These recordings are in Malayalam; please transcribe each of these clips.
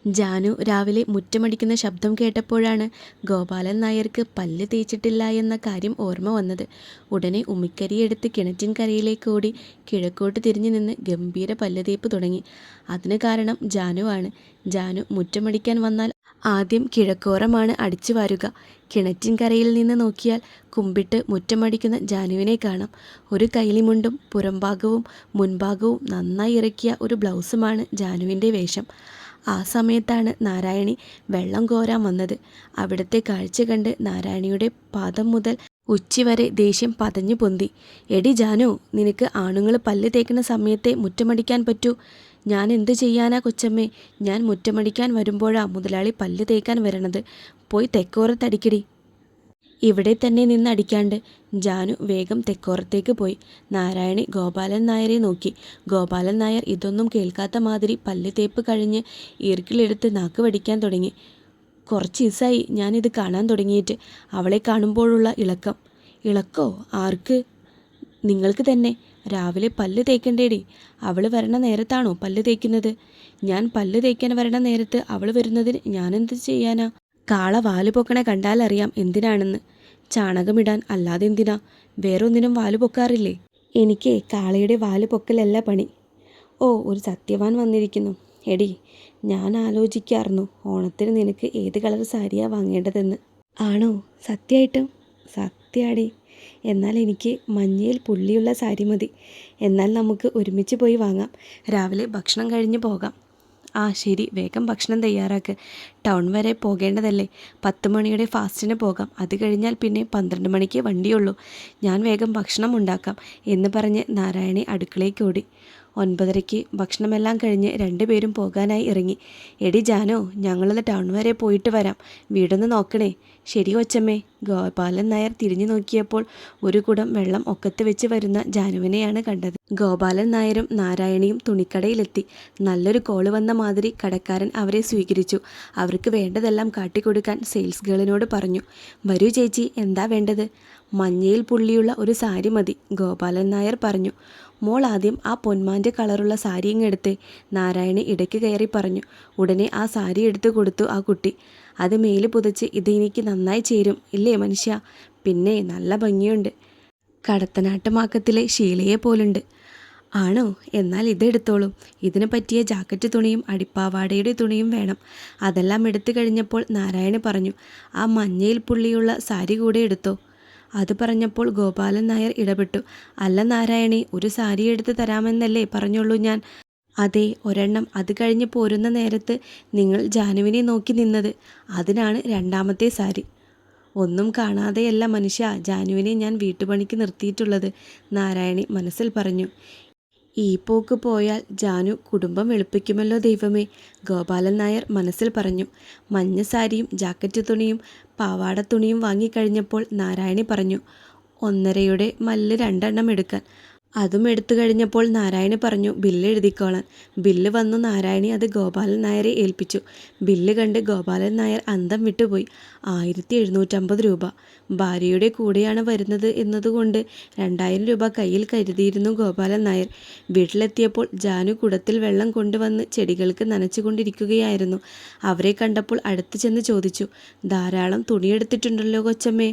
ജാനു രാവിലെ മുറ്റമടിക്കുന്ന ശബ്ദം കേട്ടപ്പോഴാണ് ഗോപാലൻ നായർക്ക് പല്ല് തേച്ചിട്ടില്ല എന്ന കാര്യം ഓർമ്മ വന്നത്. ഉടനെ ഉമിക്കരിയെടുത്ത് കിണറ്റിൻകരയിലേക്ക് ഓടി കിഴക്കോട്ട് തിരിഞ്ഞു നിന്ന് ഗംഭീര പല്ല് തേപ്പ് തുടങ്ങി. അതിന് കാരണം ജാനുവാണ്. ജാനു മുറ്റമടിക്കാൻ വന്നാൽ ആദ്യം കിഴക്കോറമാണ് അടിച്ചു വാരുക. കിണറ്റിൻകരയിൽ നിന്ന് നോക്കിയാൽ കുമ്പിട്ട് മുറ്റമടിക്കുന്ന ജാനുവിനെ കാണാം. ഒരു കൈലിമുണ്ടും പുറംഭാഗവും മുൻഭാഗവും നന്നായി ഇറക്കിയ ഒരു ബ്ലൗസുമാണ് ജാനുവിൻ്റെ വേഷം. ആ സമയത്താണ് നാരായണി വെള്ളം കോരാൻ വന്നത്. അവിടുത്തെ കാഴ്ച കണ്ട് നാരായണിയുടെ പാദം മുതൽ ഉച്ചി വരെ ദേഷ്യം പതഞ്ഞു പൊന്തി. എടി ജാനു, നിനക്ക് ആണുങ്ങൾ പല്ല് തേക്കുന്ന സമയത്തെ മുറ്റമടിക്കാൻ പറ്റൂ. ഞാൻ എന്ത് ചെയ്യാനാ കൊച്ചമ്മേ? ഞാൻ മുറ്റമടിക്കാൻ വരുമ്പോഴാ മുതലാളി പല്ല് തേക്കാൻ വരണത്. പോയി തെക്കോറത്തടിക്കടി. ഇവിടെ തന്നെ നിന്ന് അടിക്കാണ്ട്. ജാനു വേഗം തെക്കോറത്തേക്ക് പോയി. നാരായണി ഗോപാലൻ നായരെ നോക്കി. ഗോപാലൻ നായർ ഇതൊന്നും കേൾക്കാത്ത മാതിരി പല്ല് തേപ്പ് കഴിഞ്ഞ് ഈർക്കിലെടുത്ത് നാക്ക് വടിക്കാൻ തുടങ്ങി. കുറച്ച് ദിവസമായി ഞാനിത് കാണാൻ തുടങ്ങിയിട്ട്. അവളെ കാണുമ്പോഴുള്ള ഇളക്കം. ഇളക്കോ? ആർക്ക്? നിങ്ങൾക്ക് തന്നെ. രാവിലെ പല്ല് തേക്കണ്ടേടി. അവൾ വരണ നേരത്താണോ പല്ല് തേക്കുന്നത്? ഞാൻ പല്ല് തേക്കാൻ വരണ നേരത്ത് അവൾ വരുന്നതിന് ഞാനെന്ത് ചെയ്യാനാ? കാള വാല് പൊക്കണ കണ്ടാലറിയാം എന്തിനാണെന്ന്. ചാണകമിടാൻ, അല്ലാതെ എന്തിനാ? വേറൊന്നിനും വാല് പൊക്കാറില്ലേ? എനിക്ക് കാളയുടെ വാല് പൊക്കലല്ല പണി. ഓ, ഒരു സത്യവാൻ വന്നിരിക്കുന്നു. എടി, ഞാൻ ആലോചിക്കാറുന്നു ഓണത്തിന് നിനക്ക് ഏത് കളർ സാരിയാ വാങ്ങേണ്ടതെന്ന്. ആണോ? സത്യമായിട്ടും? സത്യാടി. എന്നാൽ എനിക്ക് മഞ്ഞയിൽ പുള്ളിയുള്ള സാരി മതി. എന്നാൽ നമുക്ക് ഒരുമിച്ച് പോയി വാങ്ങാം. രാവിലെ ഭക്ഷണം കഴിഞ്ഞ് പോകാം. ആ ശരി, വേഗം ഭക്ഷണം തയ്യാറാക്ക്. ടൗൺ വരെ പോകേണ്ടതല്ലേ? 10 മണിയുടെ ഫാസ്റ്റിന് പോകാം. അത് കഴിഞ്ഞാൽ പിന്നെ 12 മണിക്ക് വണ്ടിയുള്ളൂ. ഞാൻ വേഗം ഭക്ഷണം ഉണ്ടാക്കാം എന്ന് പറഞ്ഞ് നാരായണി അടുക്കളയ്ക്ക് ഓടി. 9:30 ഭക്ഷണമെല്ലാം കഴിഞ്ഞ് രണ്ടുപേരും പോകാനായി ഇറങ്ങി. എടി ജാനോ, ഞങ്ങളത് ടൗൺ വരെ പോയിട്ട് വരാം. വീടൊന്ന് നോക്കണേ. ശരി കൊച്ചമ്മേ. ഗോപാലൻ നായർ തിരിഞ്ഞു നോക്കിയപ്പോൾ ഒരു കുടം വെള്ളം ഒക്കത്ത് വെച്ച് വരുന്ന ജാനുവിനെയാണ് കണ്ടത്. ഗോപാലൻ നായരും നാരായണിയും തുണിക്കടയിലെത്തി. നല്ലൊരു കോള് വന്ന മാതിരി കടക്കാരൻ അവരെ സ്വീകരിച്ചു. അവർക്ക് വേണ്ടതെല്ലാം കാട്ടിക്കൊടുക്കാൻ സെയിൽസ് ഗേളിനോട് പറഞ്ഞു. വരൂ ചേച്ചി, എന്താ വേണ്ടത്? മഞ്ഞയിൽ പുള്ളിയുള്ള ഒരു സാരി മതി, ഗോപാലൻ നായർ പറഞ്ഞു. മോൾ ആദ്യം ആ പൊന്മാൻ്റെ കളറുള്ള സാരി ഇങ്ങെടുത്തേ, നാരായണി ഇടയ്ക്ക് കയറി പറഞ്ഞു. ഉടനെ ആ സാരി എടുത്തു കൊടുത്തു ആ കുട്ടി. അത് മേല് പുതച്ച് ഇത് എനിക്ക് നന്നായി ചേരും ഇല്ലേ മനുഷ്യ? പിന്നെ നല്ല ഭംഗിയുണ്ട്. കടത്തനാട്ടുമാക്കത്തിലെ ഷീലയെ പോലുണ്ട്. ആണോ? എന്നാൽ ഇതെടുത്തോളൂ. ഇതിന് പറ്റിയ ജാക്കറ്റ് തുണിയും അടിപ്പാവാടയുടെ തുണിയും വേണം. അതെല്ലാം എടുത്തു കഴിഞ്ഞപ്പോൾ നാരായണി പറഞ്ഞു, ആ മഞ്ഞയിൽ പുള്ളിയുള്ള സാരി കൂടെ എടുത്തോ. അത് പറഞ്ഞപ്പോൾ ഗോപാലൻ നായർ ഇടപെട്ടു. അല്ല നാരായണി, ഒരു സാരി എടുത്ത് തരാമെന്നല്ലേ പറഞ്ഞുള്ളൂ ഞാൻ. അതെ, ഒരെണ്ണം. അത് കഴിഞ്ഞ് പോരുന്ന നേരത്ത് നിങ്ങൾ ജാനുവിനെ നോക്കി നിന്നത്. അതിനാണ് രണ്ടാമത്തെ സാരി. ഒന്നും കാണാതെയല്ല മനുഷ്യ ജാനുവിനെ ഞാൻ വീട്ടുപണിക്ക് നിർത്തിയിട്ടുള്ളത്, നാരായണി മനസ്സിൽ പറഞ്ഞു. ഈ പോക്ക് പോയാൽ ജാനു കുടുംബം വെളുപ്പിക്കുമല്ലോ ദൈവമേ, ഗോപാലൻ നായർ മനസ്സിൽ പറഞ്ഞു. മഞ്ഞ സാരിയും ജാക്കറ്റ് തുണിയും പാവാട തുണിയും വാങ്ങിക്കഴിഞ്ഞപ്പോൾ നാരായണി പറഞ്ഞു, 1.5 മല്ല് 2 എടുക്കാൻ. അതും എടുത്തു കഴിഞ്ഞപ്പോൾ നാരായണി പറഞ്ഞു ബില്ല് എഴുതിക്കോളാൻ. ബില്ല് വന്നു. നാരായണി അത് ഗോപാലൻ നായരെ ഏൽപ്പിച്ചു. ബില്ല് കണ്ട് ഗോപാലൻ നായർ അന്തം വിട്ടുപോയി. 1750 രൂപ. ഭാര്യയുടെ കൂടെയാണ് വരുന്നത് എന്നതുകൊണ്ട് 2000 രൂപ കയ്യിൽ കരുതിയിരുന്നു ഗോപാലൻ നായർ. വീട്ടിലെത്തിയപ്പോൾ ജാനു കുടത്തിൽ വെള്ളം കൊണ്ടുവന്ന് ചെടികൾക്ക് നനച്ചുകൊണ്ടിരിക്കുകയായിരുന്നു. അവരെ കണ്ടപ്പോൾ അടുത്ത് ചെന്ന് ചോദിച്ചു, ധാരാളം തുണിയെടുത്തിട്ടുണ്ടല്ലോ കൊച്ചമ്മേ.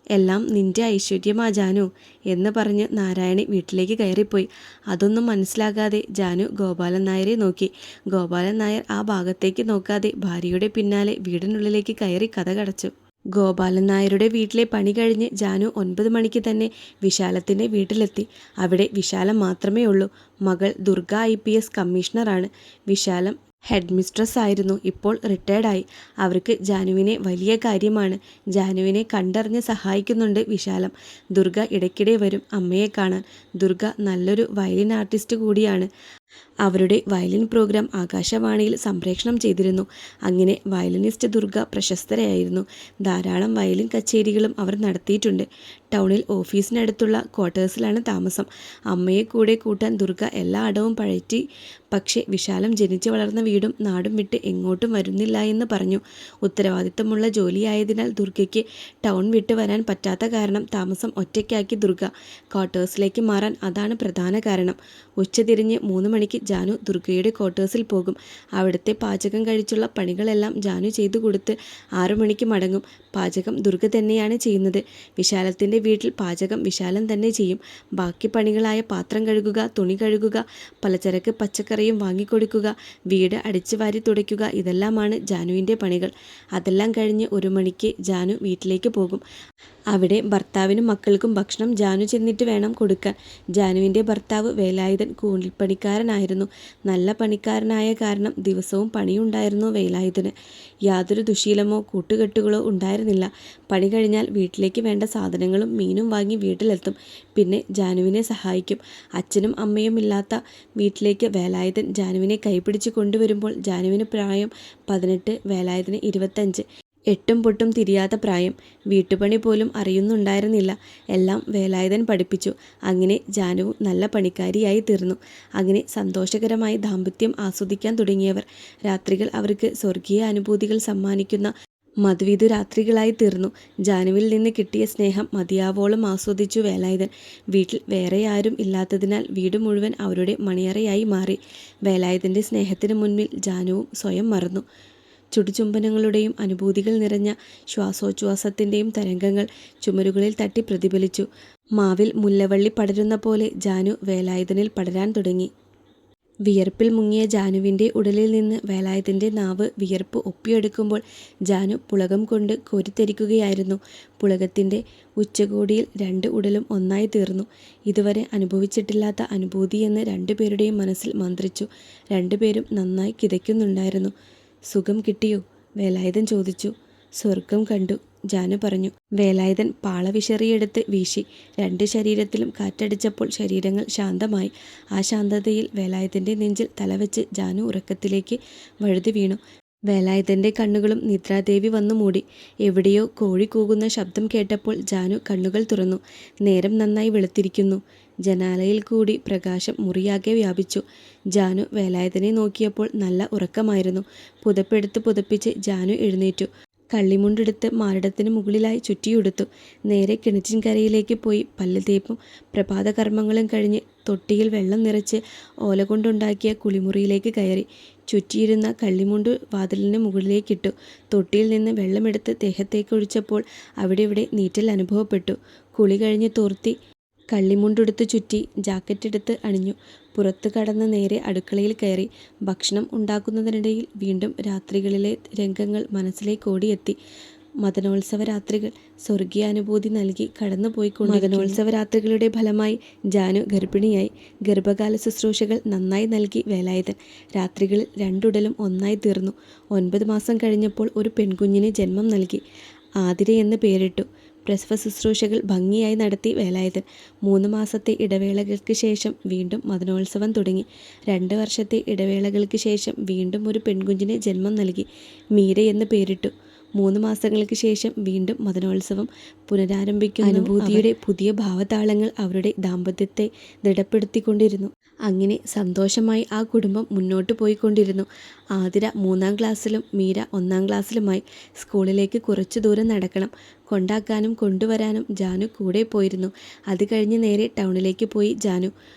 എല്ലാം നിന്റെ ഐശ്വര്യമാ ജാനു എന്ന് പറഞ്ഞ് നാരായണി വീട്ടിലേക്ക് കയറിപ്പോയി. അതൊന്നും മനസ്സിലാകാതെ ജാനു ഗോപാലൻ നായരെ നോക്കി. ഗോപാലൻ നായർ ആ ഭാഗത്തേക്ക് നോക്കാതെ ഭാര്യയുടെ പിന്നാലെ വീടിനുള്ളിലേക്ക് കയറി കതകടച്ചു. ഗോപാലൻ നായരുടെ വീട്ടിലെ പണി കഴിഞ്ഞ് ജാനു 9 മണിക്ക് തന്നെ വിശാലത്തിൻ്റെ വീട്ടിലെത്തി. അവിടെ വിശാലം മാത്രമേ ഉള്ളൂ. മകൾ ദുർഗ IPS കമ്മീഷണറാണ്. വിശാലം ഹെഡ് മിസ്ട്രസ് ആയിരുന്നു. ഇപ്പോൾ റിട്ടയർഡായി. അവർക്ക് ജാനുവിനെ വലിയ കാര്യമാണ്. ജാനുവിനെ കണ്ടറിഞ്ഞ് സഹായിക്കുന്നുണ്ട് വിശാലം. ദുർഗ ഇടയ്ക്കിടെ വരും അമ്മയെ കാണാൻ. ദുർഗ നല്ലൊരു വയലിൻ ആർട്ടിസ്റ്റ് കൂടിയാണ്. അവരുടെ വയലിൻ പ്രോഗ്രാം ആകാശവാണിയിൽ സംപ്രേഷണം ചെയ്തിരുന്നു. അങ്ങനെ വയലിനിസ്റ്റ് ദുർഗ പ്രശസ്തരായിരുന്നു. ധാരാളം വയലിൻ കച്ചേരികളും അവർ നടത്തിയിട്ടുണ്ട്. ടൗണിൽ ഓഫീസിനടുത്തുള്ള ക്വാർട്ടേഴ്സിലാണ് താമസം. അമ്മയെ കൂടെ കൂട്ടാൻ ദുർഗ എല്ലാ അടവും പഴറ്റി. പക്ഷേ വിശാലം ജനിച്ചു വളർന്ന വീടും നാടും വിട്ട് എങ്ങോട്ടും വരുന്നില്ല എന്ന് പറഞ്ഞു. ഉത്തരവാദിത്തമുള്ള ജോലിയായതിനാൽ ദുർഗയ്ക്ക് ടൗൺ വിട്ട് വരാൻ പറ്റാത്ത കാരണം താമസം ഒറ്റയ്ക്കാക്കി ദുർഗ. ക്വാർട്ടേഴ്സിലേക്ക് മാറാൻ അതാണ് പ്രധാന കാരണം. ഉച്ചതിരിഞ്ഞ് 3 മണിക്ക് മണിക്ക് ജാനു ദുർഗയുടെ ക്വാർട്ടേഴ്സിൽ പോകും. അവിടുത്തെ പാചകം കഴിച്ചുള്ള പണികളെല്ലാം ജാനു ചെയ്തു കൊടുത്ത് 6 മണിക്ക് മടങ്ങും. പാചകം ദുർഗ തന്നെയാണ് ചെയ്യുന്നത്. വിശാലത്തിൻ്റെ വീട്ടിൽ പാചകം വിശാലം തന്നെ ചെയ്യും. ബാക്കി പണികളായ പാത്രം കഴുകുക, തുണി കഴുകുക, പലചരക്ക് പച്ചക്കറിയും വാങ്ങിക്കൊടുക്കുക, വീട് അടിച്ചു വാരി തുടയ്ക്കുക, ഇതെല്ലാമാണ് ജാനുവിൻ്റെ പണികൾ. അതെല്ലാം കഴിഞ്ഞ് 1 മണിക്ക് ജാനു വീട്ടിലേക്ക് പോകും. അവിടെ ഭർത്താവിനും മക്കൾക്കും ഭക്ഷണം ജാനു ചെന്നിട്ട് വേണം കൊടുക്കാൻ. ജാനുവിൻ്റെ ഭർത്താവ് വേലായുധൻ കൂലിപ്പണിക്കാരനായിരുന്നു. നല്ല പണിക്കാരനായ കാരണം ദിവസവും പണിയുണ്ടായിരുന്നു വേലായുധന്. യാതൊരു ദുശീലമോ കൂട്ടുകെട്ടുകളോ ഉണ്ടായിരുന്നില്ല. പണി കഴിഞ്ഞാൽ വീട്ടിലേക്ക് വേണ്ട സാധനങ്ങളും മീനും വാങ്ങി വീട്ടിലെത്തും. പിന്നെ ജാനുവിനെ സഹായിക്കും. അച്ഛനും അമ്മയും ഇല്ലാത്ത വീട്ടിലേക്ക് വേലായുധൻ ജാനുവിനെ കൈപിടിച്ച് കൊണ്ടുവരുമ്പോൾ ജാനുവിന് പ്രായം 18, വേലായുധന് 25. എട്ടും പൊട്ടും തിരിയാത്ത പ്രായം. വീട്ടുപണി പോലും അറിയുന്നുണ്ടായിരുന്നില്ല. എല്ലാം വേലായുധൻ പഠിപ്പിച്ചു. അങ്ങനെ ജാനു നല്ല പണിക്കാരിയായി തീർന്നു. അങ്ങനെ സന്തോഷകരമായി ദാമ്പത്യം ആസ്വദിക്കാൻ തുടങ്ങിയവർ. രാത്രികൾ അവർക്ക് സ്വർഗീയ അനുഭൂതികൾ സമ്മാനിക്കുന്ന മധുവിധു രാത്രികളായി തീർന്നു. ജാനുവിൽ നിന്ന് കിട്ടിയ സ്നേഹം മതിയാവോളം ആസ്വദിച്ചു വേലായുധൻ. വീട്ടിൽ വേറെ ആരും ഇല്ലാത്തതിനാൽ വീട് മുഴുവൻ അവരുടെ മണിയറയായി മാറി. വേലായുധൻ്റെ സ്നേഹത്തിന് മുന്നിൽ ജാനുവും സ്വയം മറന്നു. ചുടുചുംബനങ്ങളുടെയും അനുഭൂതികൾ നിറഞ്ഞ ശ്വാസോച്ഛ്വാസത്തിൻ്റെയും തരംഗങ്ങൾ ചുമരുകളിൽ തട്ടി പ്രതിഫലിച്ചു. മാവിൽ മുല്ലവള്ളി പടരുന്ന പോലെ ജാനു വേലായുധനിൽ പടരാൻ തുടങ്ങി. വിയർപ്പിൽ മുങ്ങിയ ജാനുവിൻ്റെ ഉടലിൽ നിന്ന് വേലായുധൻ്റെ നാവ് വിയർപ്പ് ഒപ്പിയെടുക്കുമ്പോൾ ജാനു പുളകം കൊണ്ട് കോരിത്തരിക്കുകയായിരുന്നു. പുളകത്തിൻ്റെ ഉച്ചകോടിയിൽ 2 ഉടലും ഒന്നായി തീർന്നു. ഇതുവരെ അനുഭവിച്ചിട്ടില്ലാത്ത അനുഭൂതിയെന്ന് 2 പേരുടെയും മനസ്സിൽ മന്ത്രിച്ചു. 2 പേരും നന്നായി കിതയ്ക്കുന്നുണ്ടായിരുന്നു. സുഖം കിട്ടിയോ? വേലായുധൻ ചോദിച്ചു. സ്വർഗം കണ്ടു, ജാനു പറഞ്ഞു. വേലായുധൻ പാളവിശറിയെടുത്ത് വീശി. 2 ശരീരത്തിലും കാറ്റടിച്ചപ്പോൾ ശരീരങ്ങൾ ശാന്തമായി. ആ ശാന്തതയിൽ വേലായുധൻ്റെ നെഞ്ചിൽ തലവെച്ച് ജാനു ഉറക്കത്തിലേക്ക് വഴുതി വീണു. വേലായുധൻ്റെ കണ്ണുകളും നിദ്രാദേവി വന്നു മൂടി. എവിടെയോ കോഴി കൂകുന്ന ശബ്ദം കേട്ടപ്പോൾ ജാനു കണ്ണുകൾ തുറന്നു. നേരം നന്നായി വെളുത്തിരിക്കുന്നു. ജനാലയിൽ കൂടി പ്രകാശം മുറിയാകെ വ്യാപിച്ചു. ജാനു വേലായുധനെ നോക്കിയപ്പോൾ നല്ല ഉറക്കമായിരുന്നു. പുതപ്പെടുത്ത് പുതപ്പിച്ച് ജാനു എഴുന്നേറ്റു. കള്ളിമുണ്ടെടുത്ത് മാറിടത്തിന് മുകളിലായി ചുറ്റിയുടുത്തു. നേരെ കിണറ്റിൻകരയിലേക്ക് പോയി പല്ല് തേപ്പും പ്രഭാതകർമ്മങ്ങളും കഴിഞ്ഞ് തൊട്ടിയിൽ വെള്ളം നിറച്ച് ഓല കൊണ്ടുണ്ടാക്കിയ കുളിമുറിയിലേക്ക് കയറി. ചുറ്റിയിരുന്ന കള്ളിമുണ്ട് വാതിലിന് മുകളിലേക്കിട്ടു. തൊട്ടിയിൽ നിന്ന് വെള്ളമെടുത്ത് ദേഹത്തേക്കൊഴിച്ചപ്പോൾ അവിടെ ഇവിടെ നീറ്റൽ അനുഭവപ്പെട്ടു. കുളി കഴിഞ്ഞ് തോർത്തി കള്ളിമുണ്ടെടുത്ത് ചുറ്റി ജാക്കറ്റെടുത്ത് അണിഞ്ഞു. പുറത്ത് കടന്ന് നേരെ അടുക്കളയിൽ കയറി. ഭക്ഷണം ഉണ്ടാക്കുന്നതിനിടയിൽ വീണ്ടും രാത്രികളിലെ രംഗങ്ങൾ മനസ്സിലേക്ക് ഓടിയെത്തി. മദനോത്സവ രാത്രികൾ സ്വർഗീയാനുഭൂതി നൽകി കടന്നുപോയിക്കൊണ്ടിരിക്കുന്നു. മദനോത്സവ രാത്രികളുടെ ഫലമായി ജാനു ഗർഭിണിയായി. ഗർഭകാല ശുശ്രൂഷകൾ നന്നായി നൽകി വേലായുധൻ. രാത്രികളിൽ 2 ഉടലും ഒന്നായി തീർന്നു. 9 മാസം കഴിഞ്ഞപ്പോൾ ഒരു പെൺകുഞ്ഞിന് ജന്മം നൽകി. ആതിര എന്ന് പേരിട്ടു. പ്രസവ ശുശ്രൂഷകൾ ഭംഗിയായി നടത്തി വേലായുധൻ. 3 മാസത്തെ ഇടവേളകൾക്ക് ശേഷം വീണ്ടും മദനോത്സവം തുടങ്ങി. 2 വർഷത്തെ ഇടവേളകൾക്ക് ശേഷം വീണ്ടും ഒരു പെൺകുഞ്ഞിന് ജന്മം നൽകി. മീര എന്ന് പേരിട്ടു. 3 മാസങ്ങൾക്ക് ശേഷം വീണ്ടും മദനോത്സവം പുനരാരംഭിക്കുന്ന അനുഭൂതിയുടെ പുതിയ ഭാവതാളങ്ങൾ അവരുടെ ദാമ്പത്യത്തെ ദൃഢപ്പെടുത്തിക്കൊണ്ടിരുന്നു. അങ്ങനെ സന്തോഷമായി ആ കുടുംബം മുന്നോട്ട് പോയിക്കൊണ്ടിരുന്നു. ആതിര 3-ാം ക്ലാസ്സിലും മീര 1-ാം ക്ലാസ്സിലുമായി. സ്കൂളിലേക്ക് കുറച്ചു ദൂരം നടക്കണം. കൊണ്ടാക്കാനും കൊണ്ടുവരാനും ജാനു കൂടെ പോയിരുന്നു. അത് കഴിഞ്ഞ് നേരെ ടൗണിലേക്ക് പോയി ജാനു.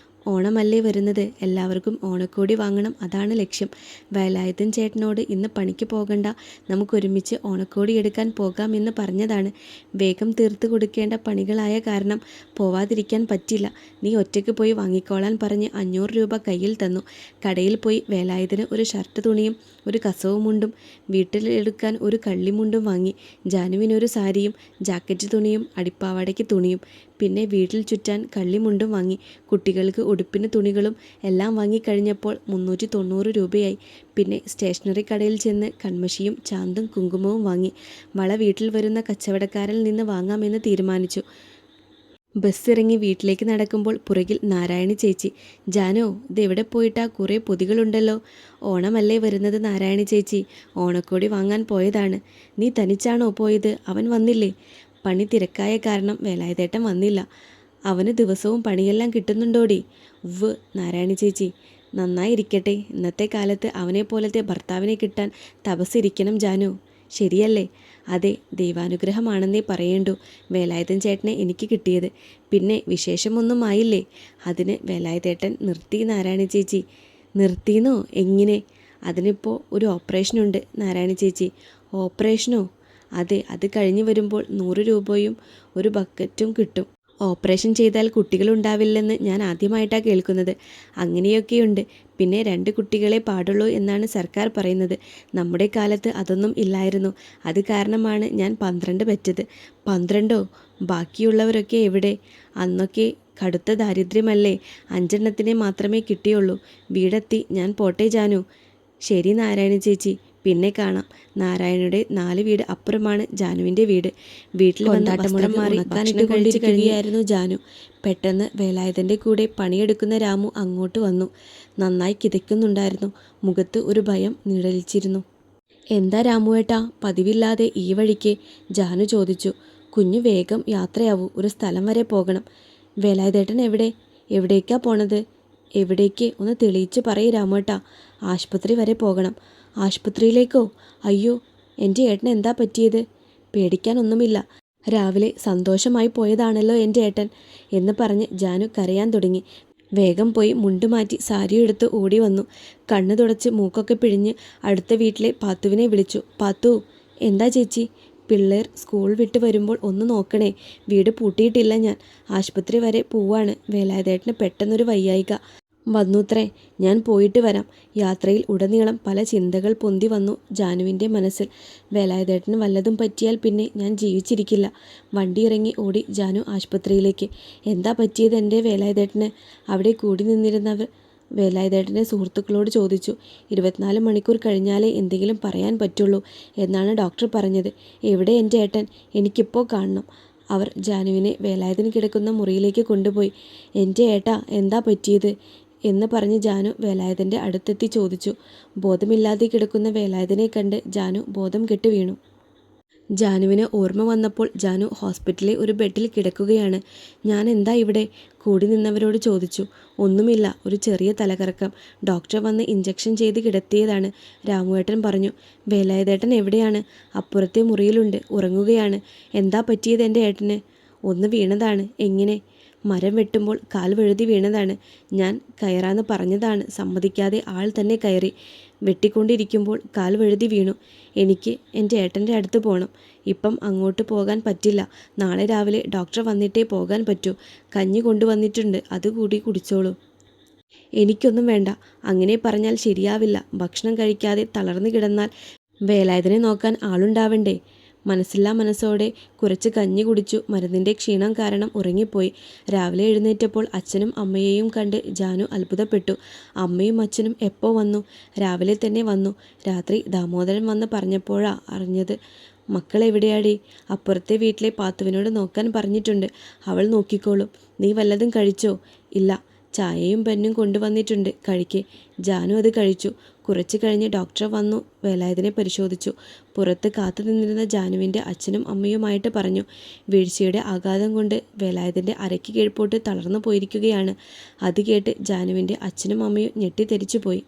ഓണമല്ലേ വരുന്നത്, എല്ലാവർക്കും ഓണക്കോടി വാങ്ങണം, അതാണ് ലക്ഷ്യം. വേലായുധൻ ചേട്ടനോട് ഇന്ന് പണിക്ക് പോകണ്ട, നമുക്കൊരുമിച്ച് ഓണക്കോടി എടുക്കാൻ പോകാമെന്ന് പറഞ്ഞതാണ്. വേഗം തീർത്ത് കൊടുക്കേണ്ട പണികളായ കാരണം പോവാതിരിക്കാൻ പറ്റില്ല. നീ ഒറ്റയ്ക്ക് പോയി വാങ്ങിക്കോളാൻ പറഞ്ഞ് 500 രൂപ കയ്യിൽ തന്നു. കടയിൽ പോയി വേലായുധന് ഒരു ഷർട്ട് തുണിയും ഒരു കസവ് മുണ്ടും വീട്ടിലെടുക്കാൻ ഒരു കള്ളിമുണ്ടും വാങ്ങി. ജാനുവിനൊരു സാരിയും ജാക്കറ്റ് തുണിയും അടിപ്പാവാടയ്ക്ക് തുണിയും പിന്നെ വീട്ടിൽ ചുറ്റാൻ കള്ളിമുണ്ടും വാങ്ങി. കുട്ടികൾക്ക് ഉടുപ്പിന് തുണികളും എല്ലാം വാങ്ങിക്കഴിഞ്ഞപ്പോൾ 390 രൂപയായി. പിന്നെ സ്റ്റേഷനറി കടയിൽ ചെന്ന് കൺമഷിയും ചാന്തും കുങ്കുമവും വാങ്ങി. വള വീട്ടിൽ വരുന്ന കച്ചവടക്കാരിൽ നിന്ന് വാങ്ങാമെന്ന് തീരുമാനിച്ചു. ബസ് ഇറങ്ങി വീട്ടിലേക്ക് നടക്കുമ്പോൾ പുറകിൽ നാരായണി ചേച്ചി. ജാനോ, ഇതെവിടെ പോയിട്ടാ? കുറേ പൊതികളുണ്ടല്ലോ. ഓണമല്ലേ വരുന്നത് നാരായണി ചേച്ചി, ഓണക്കോടി വാങ്ങാൻ പോയതാണ്. നീ തനിച്ചാണോ പോയത്? അവൻ വന്നില്ലേ? പണി തിരക്കായ കാരണം വേലായുധേട്ടൻ വന്നില്ല. അവന് ദിവസവും പണിയെല്ലാം കിട്ടുന്നുണ്ടോടി? ഉവ്വ് നാരായണി ചേച്ചി. നന്നായിരിക്കട്ടെ. ഇന്നത്തെ കാലത്ത് അവനെ പോലത്തെ ഭർത്താവിനെ കിട്ടാൻ തപസ്സിരിക്കണം ജാനു. ശരിയല്ലേ? അതെ, ദൈവാനുഗ്രഹമാണെന്നേ പറയേണ്ടു വേലായുധൻ ചേട്ടനെ എനിക്ക് കിട്ടിയത്. പിന്നെ വിശേഷമൊന്നും ആയില്ലേ? അതിന് വേലായുധേട്ടൻ നിർത്തി നാരായണി ചേച്ചി. നിർത്തിയെന്നോ? എങ്ങനെ? അതിനിപ്പോൾ ഒരു ഓപ്പറേഷനുണ്ട് നാരായണി ചേച്ചി. ഓപ്പറേഷനോ? അതെ, അത് കഴിഞ്ഞ് വരുമ്പോൾ 100 രൂപയും ഒരു ബക്കറ്റും കിട്ടും. ഓപ്പറേഷൻ ചെയ്താൽ കുട്ടികളുണ്ടാവില്ലെന്ന് ഞാൻ ആദ്യമായിട്ടാണ് കേൾക്കുന്നത്. അങ്ങനെയൊക്കെയുണ്ട്. പിന്നെ 2 കുട്ടികളെ പാടുള്ളൂ എന്നാണ് സർക്കാർ പറയുന്നത്. നമ്മുടെ കാലത്ത് അതൊന്നും ഇല്ലായിരുന്നു. അത് കാരണമാണ് ഞാൻ 12 പെറ്റത്. 12ഓ? ബാക്കിയുള്ളവരൊക്കെ എവിടെ? അന്നൊക്കെ കടുത്ത ദാരിദ്ര്യമല്ലേ. 5 എണ്ണത്തിനെ മാത്രമേ കിട്ടിയുള്ളൂ. വീടെത്തി. ഞാൻ പോട്ടെ ജാനു. ശരി നാരായണി ചേച്ചി, പിന്നെ കാണാം. നാരായണയുടെ 4 വീട് അപ്പുറമാണ് ജാനുവിൻ്റെ വീട്. വീട്ടിൽ വന്ന് വസ്ത്രം മാറി ഭക്ഷണം കഴിച്ച് കഴിയുകയായിരുന്നു ജാനു. പെട്ടെന്ന് വേലായുധൻ്റെ കൂടെ പണിയെടുക്കുന്ന രാമു അങ്ങോട്ട് വന്നു. നന്നായി കിതയ്ക്കുന്നുണ്ടായിരുന്നു. മുഖത്ത് ഒരു ഭയം നിഴലിച്ചിരുന്നു. എന്താ രാമുവേട്ടാ പതിവില്ലാതെ ഈ വഴിക്ക്? ജാനു ചോദിച്ചു. കുഞ്ഞു വേഗം യാത്രയാവൂ, ഒരു സ്ഥലം വരെ പോകണം. വേലായുധേട്ടൻ എവിടെ? എവിടേക്കാ പോണത്? എവിടേക്ക്? ഒന്ന് തെളിയിച്ച് പറയ് രാമുവേട്ടാ. ആശുപത്രി വരെ പോകണം. ആശുപത്രിയിലേക്കോ? അയ്യോ, എൻ്റെ ഏട്ടന് എന്താ പറ്റിയത്? പേടിക്കാനൊന്നുമില്ല. രാവിലെ സന്തോഷമായി പോയതാണല്ലോ എൻ്റെ ഏട്ടൻ എന്ന് പറഞ്ഞ് ജാനു കരയാൻ തുടങ്ങി. വേഗം പോയി മുണ്ട് മാറ്റി സാരിയെടുത്ത് ഓടി വന്നു. കണ്ണ് തുടച്ച് മൂക്കൊക്കെ പിഴിഞ്ഞ് അടുത്ത വീട്ടിലെ പാത്തുവിനെ വിളിച്ചു. പാത്തു. എന്താ ചേച്ചി? പിള്ളേർ സ്കൂൾ വിട്ട് വരുമ്പോൾ ഒന്ന് നോക്കണേ. വീട് പൂട്ടിയിട്ടില്ല ഞാൻ. ആശുപത്രി വരെ പോവാണ്. വേലായുധേട്ടന് പെട്ടെന്നൊരു വയ്യായിക വന്നൂത്രേ. ഞാൻ പോയിട്ട് വരാം. യാത്രയിൽ ഉടനീളം പല ചിന്തകൾ പൊന്തി വന്നു ജാനുവിൻ്റെ മനസ്സിൽ. വേലായുധേട്ടന് വല്ലതും പറ്റിയാൽ പിന്നെ ഞാൻ ജീവിച്ചിരിക്കില്ല. വണ്ടി ഇറങ്ങി ഓടി ജാനു ആശുപത്രിയിലേക്ക്. എന്താ പറ്റിയത് എൻ്റെ വേലായുധേട്ടന്? അവിടെ കൂടി നിന്നിരുന്നവർ വേലായുധേട്ടൻ്റെ സുഹൃത്തുക്കളോട് ചോദിച്ചു. 24 മണിക്കൂർ കഴിഞ്ഞാലേ എന്തെങ്കിലും പറയാൻ പറ്റുള്ളൂ എന്നാണ് ഡോക്ടർ പറഞ്ഞത്. എവിടെ എൻ്റെ ഏട്ടൻ? എനിക്കിപ്പോൾ കാണണം. അവർ ജാനുവിനെ വേലായുധൻ കിടക്കുന്ന മുറിയിലേക്ക് കൊണ്ടുപോയി. എൻ്റെ ഏട്ടാ എന്താ പറ്റിയത് എന്ന് പറഞ്ഞ് ജാനു വേലായുധൻ്റെ അടുത്തെത്തി ചോദിച്ചു. ബോധമില്ലാതെ കിടക്കുന്ന വേലായുധനെ കണ്ട് ജാനു ബോധം കെട്ട് വീണു. ജാനുവിന് ഓർമ്മ വന്നപ്പോൾ ജാനു ഹോസ്പിറ്റലിലെ ഒരു ബെഡിൽ കിടക്കുകയാണ്. ഞാൻ എന്താ ഇവിടെ? കൂടി നിന്നവരോട് ചോദിച്ചു. ഒന്നുമില്ല, ഒരു ചെറിയ തലകറക്കം. ഡോക്ടർ വന്ന് ഇഞ്ചക്ഷൻ ചെയ്ത് കിടത്തിയതാണ്. രാമുവേട്ടൻ പറഞ്ഞു. വേലായുധേട്ടൻ എവിടെയാണ്? അപ്പുറത്തെ മുറിയിലുണ്ട്, ഉറങ്ങുകയാണ്. എന്താ പറ്റിയത് എൻ്റെ ഏട്ടന്? ഒന്ന് വീണതാണ്. എങ്ങനെ? മരം വെട്ടുമ്പോൾ കാൽ വഴുതി വീണതാണ്. ഞാൻ കയറാന്ന് പറഞ്ഞതാണ്, സമ്മതിക്കാതെ ആൾ തന്നെ കയറി. വെട്ടിക്കൊണ്ടിരിക്കുമ്പോൾ കാൽ വഴുതി വീണു. എനിക്ക് എൻ്റെ ഏട്ടൻ്റെ അടുത്ത് പോകണം. ഇപ്പം അങ്ങോട്ട് പോകാൻ പറ്റില്ല. നാളെ രാവിലെ ഡോക്ടർ വന്നിട്ടേ പോകാൻ പറ്റൂ. കഞ്ഞി കൊണ്ടുവന്നിട്ടുണ്ട്, അതുകൂടി കുടിച്ചോളൂ. എനിക്കൊന്നും വേണ്ട. അങ്ങനെ പറഞ്ഞാൽ ശരിയാവില്ല. ഭക്ഷണം കഴിക്കാതെ തളർന്നു കിടന്നാൽ വേലായുധനെ നോക്കാൻ ആളുണ്ടാവണ്ടേ? മനസ്സില്ലാ മനസ്സോടെ കുറച്ച് കഞ്ഞി കുടിച്ചു. മരുന്നിൻ്റെ ക്ഷീണം കാരണം ഉറങ്ങിപ്പോയി. രാവിലെ എഴുന്നേറ്റപ്പോൾ അച്ഛനും അമ്മയെയും കണ്ട് ജാനു അത്ഭുതപ്പെട്ടു. അമ്മയും അച്ഛനും എപ്പോൾ വന്നു? രാവിലെ തന്നെ വന്നു. രാത്രി ദാമോദരൻ വന്ന് പറഞ്ഞപ്പോഴാ അറിഞ്ഞത്. മക്കളെവിടെയാടി? അപ്പുറത്തെ വീട്ടിലെ പാത്തുവിനോട് നോക്കാൻ പറഞ്ഞിട്ടുണ്ട്. അവൾ നോക്കിക്കോളും. നീ വല്ലതും കഴിച്ചോ? ഇല്ല. ചായയും പെന്നും കൊണ്ടുവന്നിട്ടുണ്ട്, കഴിക്ക്. ജാനു അത് കഴിച്ചു. കുറച്ച് കഴിഞ്ഞ് ഡോക്ടർ വന്നു വേലായുധനെ പരിശോധിച്ചു. പുറത്ത് കാത്തു നിന്നിരുന്ന ജാനുവിൻ്റെ അച്ഛനും അമ്മയുമായിട്ട് പറഞ്ഞു. വീഴ്ചയുടെ ആഘാതം കൊണ്ട് വേലായുധൻ്റെ അരയ്ക്ക് കീഴ്പോട്ട് തളർന്നു പോയിരിക്കുകയാണ്. അത് കേട്ട് ജാനുവിൻ്റെ അച്ഛനും അമ്മയും ഞെട്ടിത്തെറിച്ചു പോയി.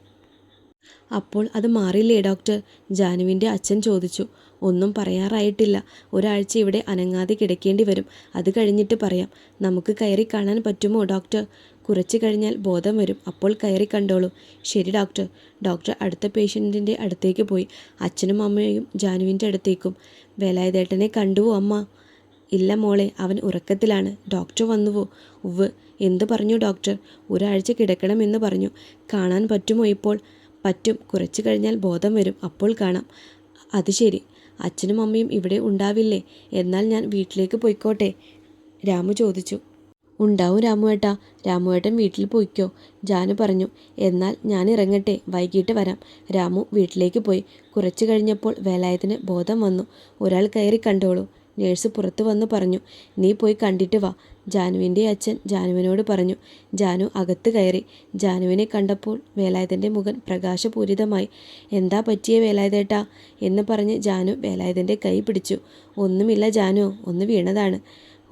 അപ്പോൾ അത് മാറില്ലേ ഡോക്ടർ? ജാനുവിൻ്റെ അച്ഛൻ ചോദിച്ചു. ഒന്നും പറയാറായിട്ടില്ല. ഒരാഴ്ച ഇവിടെ അനങ്ങാതെ കിടക്കേണ്ടി വരും. അത് കഴിഞ്ഞിട്ട് പറയാം. നമുക്ക് കയറി കാണാൻ പറ്റുമോ ഡോക്ടർ? കുറച്ച് കഴിഞ്ഞാൽ ബോധം വരും. അപ്പോൾ കയറി കണ്ടോളൂ. ശരി ഡോക്ടർ. ഡോക്ടർ അടുത്ത പേഷ്യൻറ്റിൻ്റെ അടുത്തേക്ക് പോയി. അച്ഛനും അമ്മയും ജാനുവിൻ്റെ അടുത്തേക്കും. വേലായുധേട്ടനെ കണ്ടുവോ അമ്മ? ഇല്ല മോളെ, അവൻ ഉറക്കത്തിലാണ്. ഡോക്ടർ വന്നുവോ? ഉവ്വ്. എന്തു പറഞ്ഞു ഡോക്ടർ? ഒരാഴ്ച കിടക്കണമെന്ന് പറഞ്ഞു. കാണാൻ പറ്റുമോ ഇപ്പോൾ? പറ്റും. കുറച്ച് കഴിഞ്ഞാൽ ബോധം വരും. അപ്പോൾ കാണാം. അത് ശരി. അച്ഛനും അമ്മയും ഇവിടെ ഉണ്ടാവില്ലേ? എന്നാൽ ഞാൻ വീട്ടിലേക്ക് പോയിക്കോട്ടെ? രാമു ചോദിച്ചു. ഉണ്ടാവും രാമുവേട്ടാ. രാമുവേട്ടൻ വീട്ടിൽ പോയിക്കോ, ജാനു പറഞ്ഞു. എന്നാൽ ഞാൻ ഇറങ്ങട്ടെ, വൈകിട്ട് വരാം. രാമു വീട്ടിലേക്ക് പോയി. കുറച്ച് കഴിഞ്ഞപ്പോൾ വേലായുധന് ബോധം വന്നു. ഒരാൾ കയറി കണ്ടോളൂ. നേഴ്സ് പുറത്തു വന്നു പറഞ്ഞു. നീ പോയി കണ്ടിട്ട് വാ, ജാനുവിൻ്റെ അച്ഛൻ ജാനുവിനോട് പറഞ്ഞു. ജാനു അകത്ത് കയറി. ജാനുവിനെ കണ്ടപ്പോൾ വേലായുധൻ്റെ മുഖം പ്രകാശപൂരിതമായി. എന്താ പറ്റിയ വേലായുധേട്ടാ എന്ന് പറഞ്ഞ് ജാനു വേലായുധൻ്റെ കൈ പിടിച്ചു. ഒന്നുമില്ല ജാനു, ഒന്ന് വീണതാണ്.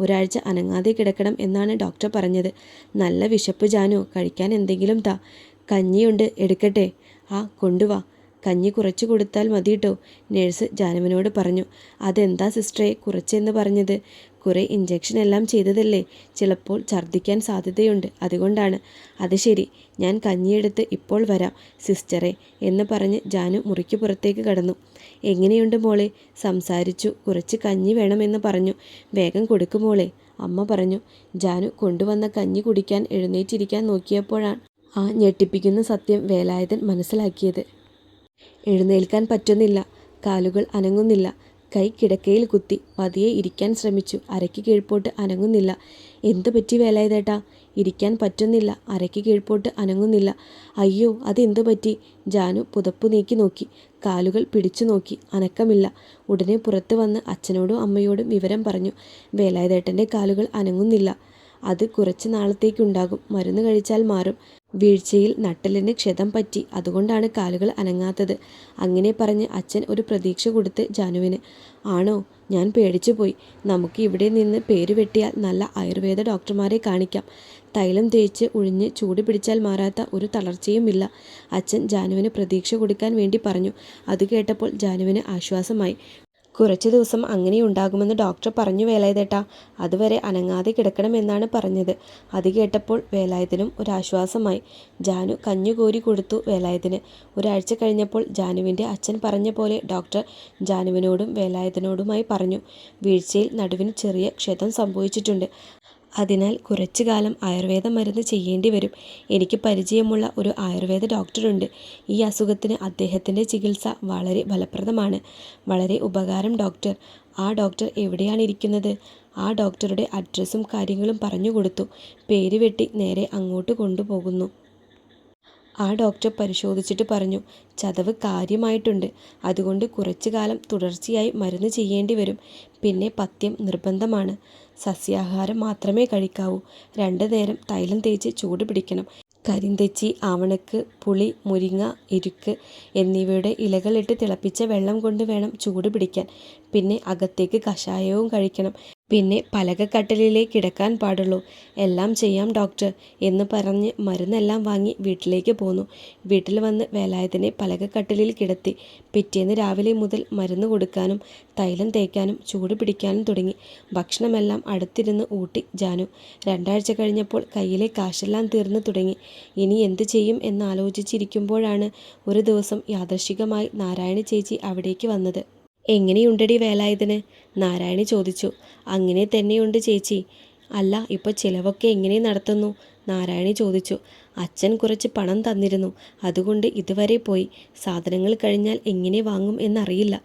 ഒരാഴ്ച അനങ്ങാതെ കിടക്കണം എന്നാണ് ഡോക്ടർ പറഞ്ഞത്. നല്ല വിശപ്പ് ജാനു, കഴിക്കാൻ എന്തെങ്കിലും താ. കഞ്ഞിയുണ്ട്, എടുക്കട്ടെ? ആ കൊണ്ടുവാ. കഞ്ഞി കുറച്ച് കൊടുത്താൽ മതി കേട്ടോ, നേഴ്സ് ജാനുവിനോട് പറഞ്ഞു. അതെന്താ സിസ്റ്ററെ കുറച്ചെന്ന് പറഞ്ഞത്? കുറേ ഇഞ്ചക്ഷൻ എല്ലാം ചെയ്തതല്ലേ, ചിലപ്പോൾ ഛർദ്ദിക്കാൻ സാധ്യതയുണ്ട്, അതുകൊണ്ടാണ്. അത് ശരി, ഞാൻ കഞ്ഞിയെടുത്ത് ഇപ്പോൾ വരാം സിസ്റ്ററെ എന്ന് പറഞ്ഞ് ജാനു മുറിക്ക് പുറത്തേക്ക് കടന്നു. എങ്ങനെയുണ്ട് മോളെ? സംസാരിച്ചു, കുറച്ച് കഞ്ഞി വേണമെന്ന് പറഞ്ഞു. വേഗം കൊടുക്കു മോളെ, അമ്മ പറഞ്ഞു. ജാനു കൊണ്ടുവന്ന കഞ്ഞി കുടിക്കാൻ എഴുന്നേറ്റിരിക്കാൻ നോക്കിയപ്പോഴാണ് ആ ഞെട്ടിപ്പിക്കുന്ന സത്യം വേലായുധൻ മനസ്സിലാക്കിയത്. എഴുന്നേൽക്കാൻ പറ്റുന്നില്ല, കാലുകൾ അനങ്ങുന്നില്ല. കൈ കിടക്കയിൽ കുത്തി പതിയെ ഇരിക്കാൻ ശ്രമിച്ചു. അരയ്ക്ക് കീഴ്പോട്ട് അനങ്ങുന്നില്ല. എന്തു പറ്റി വേലായുധേട്ടാ? ഇരിക്കാൻ പറ്റുന്നില്ല, അരയ്ക്ക് കീഴ്പോട്ട് അനങ്ങുന്നില്ല. അയ്യോ, അതെന്തു പറ്റി? ജാനു പുതപ്പു നീക്കി നോക്കി, കാലുകൾ പിടിച്ചു നോക്കി, അനക്കമില്ല. ഉടനെ പുറത്ത് വന്ന് അച്ഛനോടും അമ്മയോടും വിവരം പറഞ്ഞു. വേലായുധേട്ടൻ്റെ കാലുകൾ അനങ്ങുന്നില്ല. അത് കുറച്ച് നാളത്തേക്കുണ്ടാകും, മരുന്ന് കഴിച്ചാൽ മാറും. വീഴ്ചയിൽ നട്ടെല്ലിന് ക്ഷതം പറ്റി, അതുകൊണ്ടാണ് കാലുകൾ അനങ്ങാത്തത്. അങ്ങനെ പറഞ്ഞ് അച്ഛൻ ഒരു പ്രതീക്ഷ കൊടുത്ത് ജാനുവിന്. ആണോ? ഞാൻ പേടിച്ചു പോയി. നമുക്ക് ഇവിടെ നിന്ന് പേര് വെട്ടിയാൽ നല്ല ആയുർവേദ ഡോക്ടർമാരെ കാണിക്കാം. തൈലം തേച്ച് ഉഴിഞ്ഞ് ചൂട് പിടിച്ചാൽ മാറാത്ത ഒരു തളർച്ചയുമില്ല. അച്ഛൻ ജാനുവിന് പ്രതീക്ഷ കൊടുക്കാൻ വേണ്ടി പറഞ്ഞു. അത് കേട്ടപ്പോൾ ജാനുവിന് ആശ്വാസമായി. കുറച്ച് ദിവസം അങ്ങനെ ഉണ്ടാകുമെന്ന് ഡോക്ടർ പറഞ്ഞു വേലായുധേട്ടാ. അതുവരെ അനങ്ങാതെ കിടക്കണമെന്നാണ് പറഞ്ഞത്. അത് കേട്ടപ്പോൾ വേലായുധനും ഒരാശ്വാസമായി. ജാനു കഞ്ഞു കോരി കൊടുത്തു വേലായുധന്. ഒരാഴ്ച കഴിഞ്ഞപ്പോൾ ജാനുവിൻ്റെ അച്ഛൻ പറഞ്ഞ പോലെ ഡോക്ടർ ജാനുവിനോടും വേലായുധനോടുമായി പറഞ്ഞു. വീഴ്ചയിൽ നടുവിന് ചെറിയ ക്ഷതം സംഭവിച്ചിട്ടുണ്ട്. അതിനാൽ കുറച്ചു കാലം ആയുർവേദ മരുന്ന് ചെയ്യേണ്ടി വരും. എനിക്ക് പരിചയമുള്ള ഒരു ആയുർവേദ ഡോക്ടറുണ്ട്. ഈ അസുഖത്തിന് അദ്ദേഹത്തിൻ്റെ ചികിത്സ വളരെ ഫലപ്രദമാണ്. വളരെ ഉപകാരം ഡോക്ടർ. ആ ഡോക്ടർ എവിടെയാണ് ഇരിക്കുന്നത്? ആ ഡോക്ടറുടെ അഡ്രസ്സും കാര്യങ്ങളും പറഞ്ഞു കൊടുത്തു. പേര് വെട്ടി നേരെ അങ്ങോട്ട് കൊണ്ടുപോകുന്നു. ആ ഡോക്ടർ പരിശോധിച്ചിട്ട് പറഞ്ഞു, ചതവ് കാര്യമായിട്ടുണ്ട്. അതുകൊണ്ട് കുറച്ചു കാലം തുടർച്ചയായി മരുന്ന് ചെയ്യേണ്ടി വരും. പിന്നെ പഥ്യം നിർബന്ധമാണ്. സസ്യാഹാരം മാത്രമേ കഴിക്കാവൂ. 2 നേരം തൈലം തേച്ച് ചൂട് പിടിക്കണം. കരിന്തെച്ചി, ആവണക്ക്, പുളി, മുരിങ്ങ, എരുക്ക് എന്നിവയുടെ ഇലകളിട്ട് തിളപ്പിച്ച വെള്ളം കൊണ്ട് വേണം ചൂട് പിടിക്കാൻ. പിന്നെ അകത്തേക്ക് കഷായവും കഴിക്കണം. പിന്നെ പലകക്കട്ടിലിലേ കിടക്കാൻ പാടുള്ളൂ. എല്ലാം ചെയ്യാം ഡോക്ടർ എന്ന് പറഞ്ഞ് മരുന്നെല്ലാം വാങ്ങി വീട്ടിലേക്ക് പോന്നു. വീട്ടിൽ വന്ന് വേലായുധനെ പലകക്കട്ടിലിൽ കിടത്തി. പിറ്റേന്ന് രാവിലെ മുതൽ മരുന്ന് കൊടുക്കാനും തൈലം തേക്കാനും ചൂട് പിടിക്കാനും തുടങ്ങി. ഭക്ഷണമെല്ലാം അടുത്തിരുന്ന് ഊട്ടി ജാനു. 2 ആഴ്ച കഴിഞ്ഞപ്പോൾ കയ്യിലെ കാശെല്ലാം തീർന്നു തുടങ്ങി. ഇനി എന്ത് ചെയ്യും എന്നാലോചിച്ചിരിക്കുമ്പോഴാണ് ഒരു ദിവസം യാദൃശ്ചികമായി നാരായണി ചേച്ചി അവിടേക്ക് വന്നത്. എങ്ങനെയുണ്ടടി വേലായുധന്? നാരായണി ചോദിച്ചു. അങ്ങനെ തന്നെയുണ്ട് ചേച്ചി. അല്ല, ഇപ്പോൾ ചിലവൊക്കെ എങ്ങനെ നടത്തുന്നു? നാരായണി ചോദിച്ചു. അച്ഛൻ കുറച്ച് പണം തന്നിരുന്നു, അതുകൊണ്ട് ഇതുവരെ പോയി. സാധനങ്ങൾ കഴിഞ്ഞാൽ എങ്ങനെ വാങ്ങും എന്നറിയില്ല.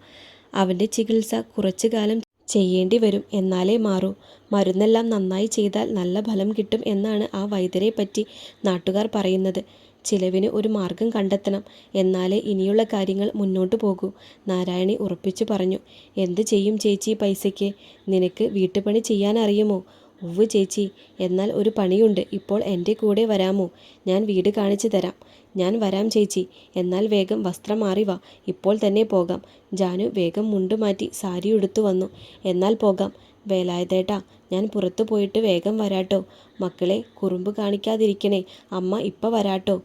അവൻ്റെ ചികിത്സ കുറച്ചു കാലം ചെയ്യേണ്ടി വരും, എന്നാലേ മാറൂ. മരുന്നെല്ലാം നന്നായി ചെയ്താൽ നല്ല ഫലം കിട്ടും എന്നാണ് ആ വൈദ്യരെ പറ്റി നാട്ടുകാർ പറയുന്നത്. ചിലവിന് ഒരു മാർഗം കണ്ടെത്തണം, എന്നാലേ ഇനിയുള്ള കാര്യങ്ങൾ മുന്നോട്ട് പോകൂ, നാരായണി ഉറപ്പിച്ചു പറഞ്ഞു. എന്ത് ചെയ്യും ചേച്ചി പൈസയ്ക്ക്? നിനക്ക് വീട്ടുപണി ചെയ്യാൻ അറിയുമോ? ഉവ്വ് ചേച്ചി, എന്നാൽ ഒരു പണിയുണ്ട്. ഇപ്പോൾ എൻ്റെ കൂടെ വരാമോ? ഞാൻ വീട് കാണിച്ചു തരാം. ഞാൻ വരാം ചേച്ചി, എന്നാൽ വേഗം വസ്ത്രം മാറി വാ, ഇപ്പോൾ തന്നെ പോകാം. ജാനു വേഗം മുണ്ട് മാറ്റി സാരി ഉടുത്തു വന്നു. എന്നാൽ പോകാം. വേലായുധേട്ടാ, ഞാൻ പുറത്തു പോയിട്ട് വേഗം വരാട്ടോ. മക്കളെ, കുറുമ്പ് കാണിക്കാതിരിക്കണേ, അമ്മ ഇപ്പം വരാട്ടോ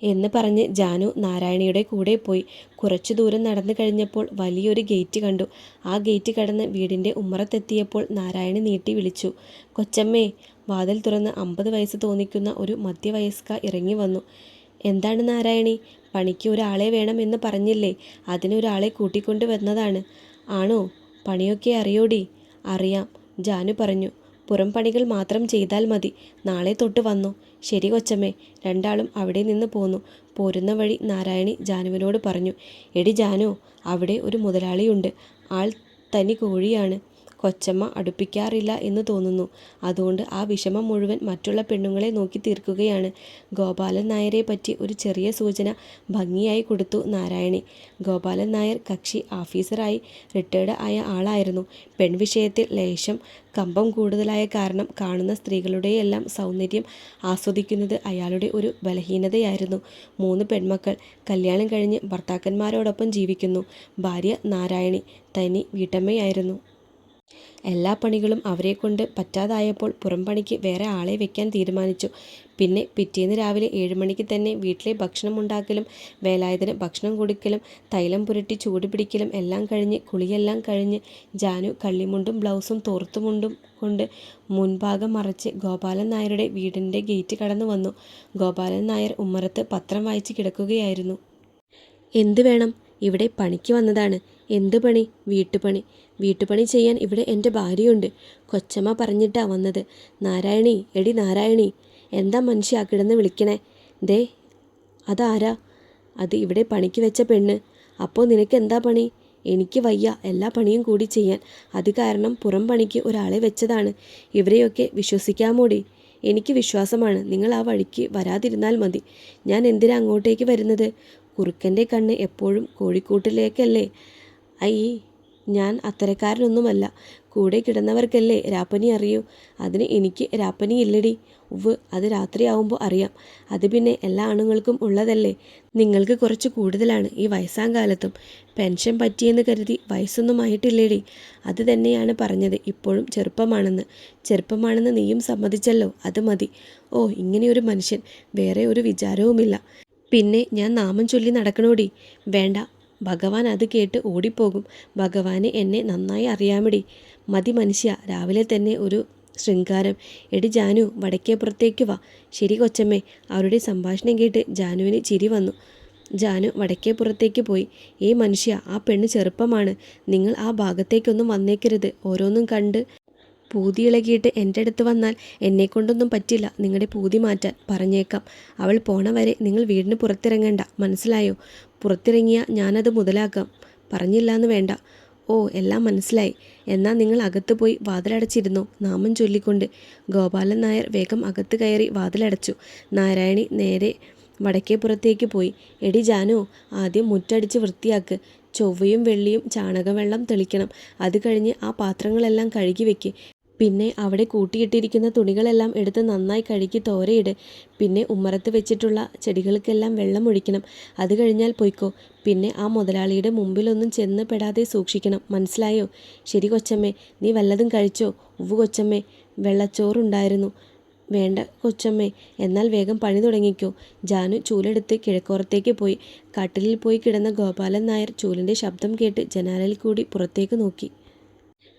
എന്ന് പറഞ്ഞ് ജാനു നാരായണിയുടെ കൂടെ പോയി. കുറച്ചു ദൂരം നടന്നു കഴിഞ്ഞപ്പോൾ വലിയൊരു ഗേറ്റ് കണ്ടു. ആ ഗേറ്റ് കടന്ന് വീടിൻ്റെ ഉമ്മറത്തെത്തിയപ്പോൾ നാരായണി നീട്ടി വിളിച്ചു. കൊച്ചമ്മേ! വാതിൽ തുറന്ന് 50 വയസ്സ് തോന്നിക്കുന്ന ഒരു മധ്യവയസ്ക ഇറങ്ങി വന്നു. എന്താണ് നാരായണി? പണിക്ക് ഒരാളെ വേണം എന്ന് പറഞ്ഞില്ലേ? അതിനൊരാളെ കൂട്ടിക്കൊണ്ട് വന്നതാണ്. ആണോ? പണിയൊക്കെ അറിയോടി? അറിയാം, ജാനു പറഞ്ഞു. പുറം പണികൾ മാത്രം ചെയ്താൽ മതി. നാളെ തൊട്ട് വന്നോ. ശരി കൊച്ചമ്മേ. രണ്ടാളും അവിടെ നിന്ന് പോന്നു. പോരുന്ന വഴി നാരായണി ജാനുവിനോട് പറഞ്ഞു. എടി ജാനു, അവിടെ ഒരു മുതലാളിയുണ്ട്. ആൾ തനി കോഴിയാണ്. കൊച്ചമ്മ അടുപ്പിക്കാറില്ല എന്ന് തോന്നുന്നു. അതുകൊണ്ട് ആ വിഷമം മുഴുവൻ മറ്റുള്ള പെണ്ണുങ്ങളെ നോക്കി തീർക്കുകയാണ്. ഗോപാലൻ നായരെ പറ്റി ഒരു ചെറിയ സൂചന ഭംഗിയായി കൊടുത്തു നാരായണി. ഗോപാലൻ നായർ കക്ഷി ഓഫീസറായി റിട്ടയർഡ് ആയ ആളായിരുന്നു. പെൺവിഷയത്തിൽ ലേശം കമ്പം കൂടുതലായ കാരണം കാണുന്ന സ്ത്രീകളുടെയെല്ലാം സൗന്ദര്യം ആസ്വദിക്കുന്നത് അയാളുടെ ഒരു ബലഹീനതയായിരുന്നു. 3 പെൺമക്കൾ, കല്യാണം കഴിഞ്ഞ് ഭർത്താക്കന്മാരോടൊപ്പം ജീവിക്കുന്നു. ഭാര്യ നാരായണി തനി വീട്ടമ്മയായിരുന്നു. എല്ലാ പണികളും അവരെക്കൊണ്ട് പറ്റാതായപ്പോൾ പുറംപണിക്ക് വേറെ ആളെ വെക്കാൻ തീരുമാനിച്ചു. പിന്നെ പിറ്റേന്ന് രാവിലെ 7 മണിക്ക് തന്നെ വീട്ടിലെ ഭക്ഷണം ഉണ്ടാക്കലും വേലായുധന് ഭക്ഷണം കൊടുക്കലും തൈലം പുരട്ടി ചൂട് പിടിക്കലും എല്ലാം കഴിഞ്ഞ് കുളിയെല്ലാം കഴിഞ്ഞ് ജാനു കള്ളിമുണ്ടും ബ്ലൗസും തോർത്തുമുണ്ടും കൊണ്ട് മുൻഭാഗം മറച്ച് ഗോപാലൻ നായരുടെ വീടിൻ്റെ ഗേറ്റ് കടന്നു വന്നു. ഗോപാലൻ നായർ ഉമ്മറത്ത് പത്രം വായിച്ച് കിടക്കുകയായിരുന്നു. എന്ത് വേണം? ഇവിടെ പണിക്ക് വന്നതാണ്. എന്ത് പണി? വീട്ടുപണി. വീട്ടുപണി ചെയ്യാൻ ഇവിടെ എൻ്റെ ഭാര്യയുണ്ട്. കൊച്ചമ്മ പറഞ്ഞിട്ടാ വന്നത്. നാരായണി, എടി നാരായണി, എന്താ മനുഷ്യ കിടന്ന് വിളിക്കണേ? ദേ, അതാരാ? അത് ഇവിടെ പണിക്ക് വെച്ച പെണ്ണ്. അപ്പോൾ നിനക്ക് എന്താ പണി? എനിക്ക് വയ്യ എല്ലാ പണിയും കൂടി ചെയ്യാൻ. അത് കാരണം പുറം പണിക്ക് ഒരാളെ വെച്ചതാണ്. ഇവരെയൊക്കെ വിശ്വസിക്കാമോടി? എനിക്ക് വിശ്വാസമാണ്. നിങ്ങൾ ആ വഴിക്ക് വരാതിരുന്നാൽ മതി. ഞാൻ എന്തിനാ അങ്ങോട്ടേക്ക് വരുന്നത്? കുറുക്കൻ്റെ കണ്ണ് എപ്പോഴും കോഴിക്കൂട്ടിലേക്കല്ലേ? അയ്യേ, ഞാൻ അത്തരക്കാരനൊന്നുമല്ല. കൂടെ കിടന്നവർക്കല്ലേ രാപ്പനി അറിയൂ. അതിന് എനിക്ക് രാപ്പനി ഇല്ലടി. ഉവ്, അത് രാത്രിയാവുമ്പോൾ അറിയാം. അത് പിന്നെ എല്ലാ ആണുങ്ങൾക്കും ഉള്ളതല്ലേ. നിങ്ങൾക്ക് കുറച്ച് കൂടുതലാണ് ഈ വയസ്സാം കാലത്തും. പെൻഷൻ പറ്റിയെന്ന് കരുതി വയസ്സൊന്നും ആയിട്ടില്ലേടി. അത് തന്നെയാണ് പറഞ്ഞത്, ഇപ്പോഴും ചെറുപ്പമാണെന്ന്. ചെറുപ്പമാണെന്ന് നീയും സമ്മതിച്ചല്ലോ, അത് മതി. ഓ, ഇങ്ങനെയൊരു മനുഷ്യൻ, വേറെ ഒരു വിചാരവുമില്ല. പിന്നെ ഞാൻ നാമം ചൊല്ലി നടക്കണോടി? വേണ്ട, ഭഗവാൻ അത് കേട്ട് ഓടിപ്പോകും. ഭഗവാന് എന്നെ നന്നായി അറിയാമടി. മതി മനുഷ്യ, രാവിലെ തന്നെ ഒരു ശൃംഗാരം. എടി ജാനു, വടക്കേപ്പുറത്തേക്ക് വാ. ശരി കൊച്ചമ്മേ. അവരുടെ സംഭാഷണം കേട്ട് ജാനുവിന് ചിരി വന്നു. ജാനു വടക്കേപ്പുറത്തേക്ക് പോയി. മനുഷ്യ, ആ പെണ്ണ് ചെറുപ്പമാണ്. നിങ്ങൾ ആ ഭാഗത്തേക്കൊന്നും വന്നേക്കരുത്. ഓരോന്നും കണ്ട് പൂതി ഇളകിയിട്ട് എൻ്റെ അടുത്ത് വന്നാൽ എന്നെക്കൊണ്ടൊന്നും പറ്റില്ല നിങ്ങളുടെ പൂതി മാറ്റാൻ. പറഞ്ഞേക്കാം. അവൾ പോണ വരെ നിങ്ങൾ വീടിന് പുറത്തിറങ്ങണ്ട, മനസ്സിലായോ? പുറത്തിറങ്ങിയാൽ ഞാനത് മുതലാക്കാം. പറഞ്ഞില്ലാന്ന് വേണ്ട. ഓ, എല്ലാം മനസ്സിലായി. എന്നാൽ നിങ്ങൾ അകത്ത് പോയി വാതിലടച്ചിരുന്നോ നാമം ചൊല്ലിക്കൊണ്ട്. ഗോപാലൻ നായർ വേഗം അകത്ത് കയറി വാതിലടച്ചു. നാരായണി നേരെ വടക്കേപ്പുറത്തേക്ക് പോയി. എടി ജാനു, ആദ്യം മുറ്റടിച്ച് വൃത്തിയാക്ക്. ചൊവ്വയും വെള്ളിയും ചാണകവെള്ളം തെളിക്കണം. അത് കഴിഞ്ഞ് ആ പാത്രങ്ങളെല്ലാം കഴുകി വെക്ക്. പിന്നെ അവിടെ കൂട്ടിയിട്ടിരിക്കുന്ന തുണികളെല്ലാം എടുത്ത് നന്നായി കഴുകി തോരയിട്. പിന്നെ ഉമ്മറത്ത് വെച്ചിട്ടുള്ള ചെടികൾക്കെല്ലാം വെള്ളം ഒഴിക്കണം. അത് കഴിഞ്ഞാൽ പൊയ്ക്കോ. പിന്നെ ആ മുതലാളിയുടെ മുമ്പിലൊന്നും ചെന്ന് പെടാതെ സൂക്ഷിക്കണം, മനസ്സിലായോ? ശരി കൊച്ചമ്മേ. നീ വല്ലതും കഴിച്ചോ? ഉവ്വ് കൊച്ചമ്മേ, വെള്ളച്ചോറുണ്ടായിരുന്നു. വേണ്ട കൊച്ചമ്മേ, എന്നാൽ വേഗം പണി തുടങ്ങിക്കോ. ജാനു ചൂലെടുത്ത് കിഴക്കോറത്തേക്ക് പോയി. കട്ടിലിൽ പോയി കിടന്ന ഗോപാലൻ നായർ ചൂലിൻ്റെ ശബ്ദം കേട്ട് ജനാലയിൽ കൂടി പുറത്തേക്ക് നോക്കി.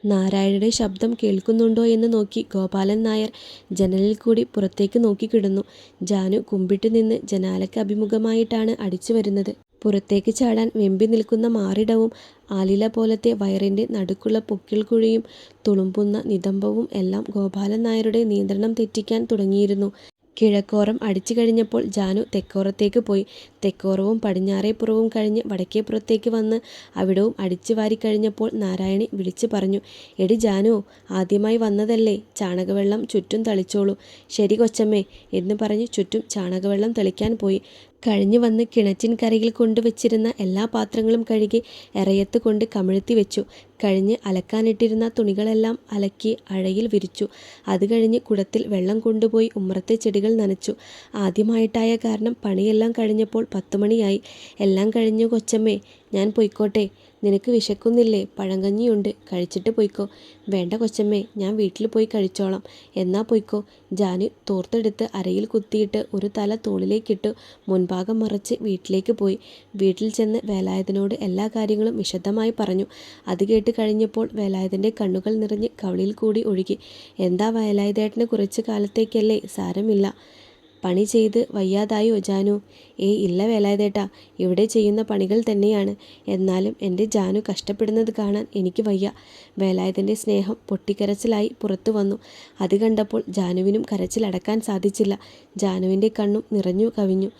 നാരായണയുടെ ശബ്ദം കേൾക്കുന്നുണ്ടോ എന്ന് നോക്കി ഗോപാലൻ നായർ ജനലിൽ കൂടി പുറത്തേക്ക് നോക്കിക്കിടന്നു. ജാനു കുമ്പിട്ട് നിന്ന് ജനാലയ്ക്ക് അഭിമുഖമായിട്ടാണ് അടിച്ചു വരുന്നത്. പുറത്തേക്ക് ചാടാൻ വെമ്പി നിൽക്കുന്ന മാറിടവും ആലില പോലത്തെ വയറിൻ്റെ നടുക്കുള്ള പൊക്കിൾ കുഴിയും തുളുമ്പുന്ന നിതംബവും എല്ലാം ഗോപാലൻ നായരുടെ നിയന്ത്രണം തെറ്റിക്കാൻ തുടങ്ങിയിരുന്നു. കിഴക്കോറം അടിച്ചു കഴിഞ്ഞപ്പോൾ ജാനു തെക്കോറത്തേക്ക് പോയി. തെക്കോറവും പടിഞ്ഞാറേപ്പുറവും കഴിഞ്ഞ് വടക്കേപ്പുറത്തേക്ക് വന്ന് അവിടവും അടിച്ചു വാരി കഴിഞ്ഞപ്പോൾ നാരായണി വിളിച്ചു പറഞ്ഞു. എടി ജാനു, ആദ്യമായി വന്നതല്ലേ, ചാണകവെള്ളം ചുറ്റും തളിച്ചോളൂ. ശരി കൊച്ചമ്മേ എന്ന് പറഞ്ഞ് ചുറ്റും ചാണകവെള്ളം തെളിക്കാൻ പോയി. കഴിഞ്ഞു വന്ന് കിണറ്റിൻ കരയിൽ കൊണ്ടുവച്ചിരുന്ന എല്ലാ പാത്രങ്ങളും കഴുകി എറയത്ത് കൊണ്ട് കമിഴ്ത്തി വെച്ചു. കഴിഞ്ഞ് അലക്കാനിട്ടിരുന്ന തുണികളെല്ലാം അലക്കി അഴയിൽ വിരിച്ചു. അത് കഴിഞ്ഞ് കുടത്തിൽ വെള്ളം കൊണ്ടുപോയി ഉമ്മറത്തെ ചെടികൾ നനച്ചു. ആദ്യമായിട്ടായ കാരണം പണിയെല്ലാം കഴിഞ്ഞപ്പോൾ 10 മണിയായി. എല്ലാം കഴിഞ്ഞു കൊച്ചമ്മേ, ഞാൻ പൊയ്ക്കോട്ടെ? നിനക്ക് വിശക്കുന്നില്ലേ? പഴങ്കഞ്ഞിയുണ്ട്, കഴിച്ചിട്ട് പൊയ്ക്കോ. വേണ്ട കൊച്ചമ്മേ, ഞാൻ വീട്ടിൽ പോയി കഴിച്ചോളാം. എന്നാ പൊയ്ക്കോ. ജാനു തോർത്തെടുത്ത് അരയിൽ കുത്തിയിട്ട് ഒരു തല തോളിലേക്കിട്ട് മുൻഭാഗം മറച്ച് വീട്ടിലേക്ക് പോയി. വീട്ടിൽ ചെന്ന് വേലായുധനോട് എല്ലാ കാര്യങ്ങളും വിശദമായി പറഞ്ഞു. അത് കേട്ട് കഴിഞ്ഞപ്പോൾ വേലായുധൻ്റെ കണ്ണുകൾ നിറഞ്ഞ് കവിളിൽ കൂടി ഒഴുകി. എന്താ വേലായുധേട്ടന് കുറച്ച് കാലത്തേക്കല്ലേ, സാരമില്ല. പണി ചെയ്ത് വയ്യാതായോ ജാനു? ഇല്ല വേലായുധേട്ടാ, ഇവിടെ ചെയ്യുന്ന പണികൾ തന്നെയാണ്. എന്നാലും എൻ്റെ ജാനു കഷ്ടപ്പെടുന്നത് കാണാൻ എനിക്ക് വയ്യ. വേലായുധൻ്റെ സ്നേഹം പൊട്ടിക്കരച്ചിലായി പുറത്തു വന്നു. അത് കണ്ടപ്പോൾ ജാനുവിനും കരച്ചിലടക്കാൻ സാധിച്ചില്ല. ജാനുവിൻ്റെ കണ്ണും നിറഞ്ഞു കവിഞ്ഞു.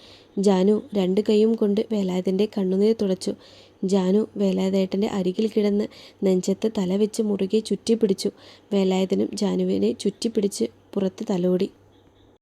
ജാനു 2 കൈയും കൊണ്ട് വേലായുധൻ്റെ കണ്ണുനീർ തുടച്ചു. ജാനു വേലായുധേട്ടൻ്റെ അരികിൽ കിടന്ന് നെഞ്ചത്ത് തല വെച്ച് മുറുകെ ചുറ്റിപ്പിടിച്ചു. വേലായുധനും ജാനുവിനെ ചുറ്റിപ്പിടിച്ച് പുറത്ത് തലോടി.